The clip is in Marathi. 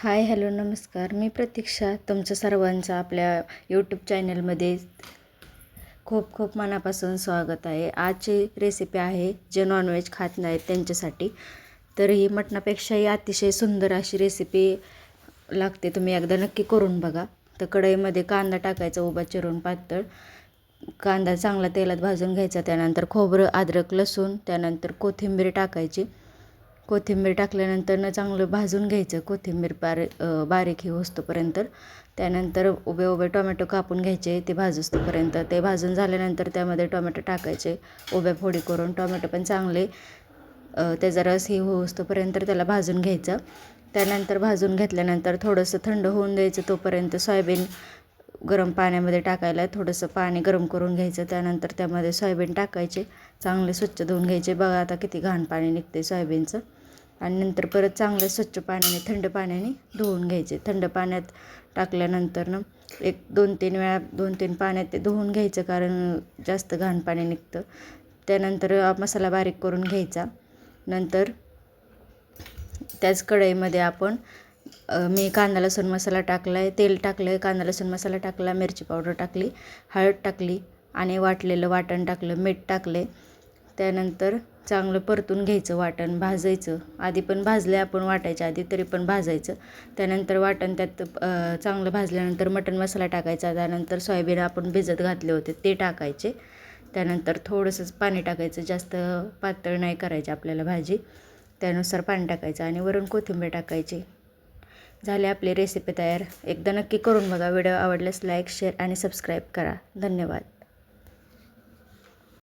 हाय हॅलो नमस्कार. मी प्रतीक्षा तुमचं सर्वांचं आपल्या यूट्यूब चॅनलमध्ये खूप खूप मनापासून स्वागत आहे. आजची रेसिपी आहे जे नॉनव्हेज खात नाहीत त्यांच्यासाठी. तर ही मटणापेक्षाही अतिशय सुंदर अशी रेसिपी लागते. तुम्ही एकदा नक्की करून बघा. तर कढईमध्ये कांदा टाकायचा उभा चिरून पातळ. कांदा चांगला तेलात भाजून घ्यायचा. त्यानंतर खोबरं, अद्रक, लसूण, त्यानंतर कोथिंबीर टाकायची. कोथिंबीर टाकल्यानंतर चांगलं भाजून घ्यायचं. कोथिंबीर बारीक ही होस्तोपर्यंत. त्यानंतर उभे उभे टोमॅटो कापून घ्यायचे ते भाजूस्तोपर्यंत. ते भाजून झाल्यानंतर त्यामध्ये टोमॅटो टाकायचे उभ्या फोडी करून. टोमॅटो पण चांगले त्याचा रस ही होस्तोपर्यंत त्याला भाजून घ्यायचं. त्यानंतर भाजून घेतल्यानंतर थोडंसं थंड होऊन द्यायचं. तोपर्यंत सोयाबीन गरम पाण्यामध्ये टाकायला थोडंसं पाणी गरम करून घ्यायचं. त्यानंतर त्यामध्ये सोयाबीन टाकायचे. चांगले स्वच्छ धुवून घ्यायचे. बघा आता किती घाण पाणी निघते सोयाबीनचं. आणि नंतर परत चांगलं स्वच्छ पाण्याने थंड पाण्याने धुवून घ्यायचे. थंड पाण्यात टाकल्यानंतर एक 2-3 वेळा 2-3 पाण्यात ते धुवून घ्यायचं, कारण जास्त घाण पाणी निघतं. त्यानंतर मसाला बारीक करून घ्यायचा. नंतर त्याच कढईमध्ये आपण मी कांदा लसूण मसाला टाकला आहे, तेल टाकलं आहे, कांदा लसूण मसाला टाकला, मिरची पावडर टाकली, हळद टाकली आणि वाटलेलं वाटण टाकलं, मीठ टाकले. त्यानंतर चांगलं परतून घ्यायचं. वाटण भाजायचं. आधी पण भाजले आपण वाटायच्या आधी, तरी पण भाजायचं. त्यानंतर वाटण त्यात चांगलं भाजल्यानंतर मटण मसाला टाकायचा. त्यानंतर सोयाबीन आपण भिजत घातले होते ते टाकायचे. त्यानंतर थोडंसंच पाणी टाकायचं. जास्त पातळ नाही करायची आपल्याला भाजी. त्यानुसार पाणी टाकायचं आणि वरून कोथिंबीर टाकायची. झाली आपली रेसिपी तयार. एकदा नक्की करून बघा. व्हिडिओ आवडल्यास लाईक, शेअर आणि सबस्क्राईब करा. धन्यवाद.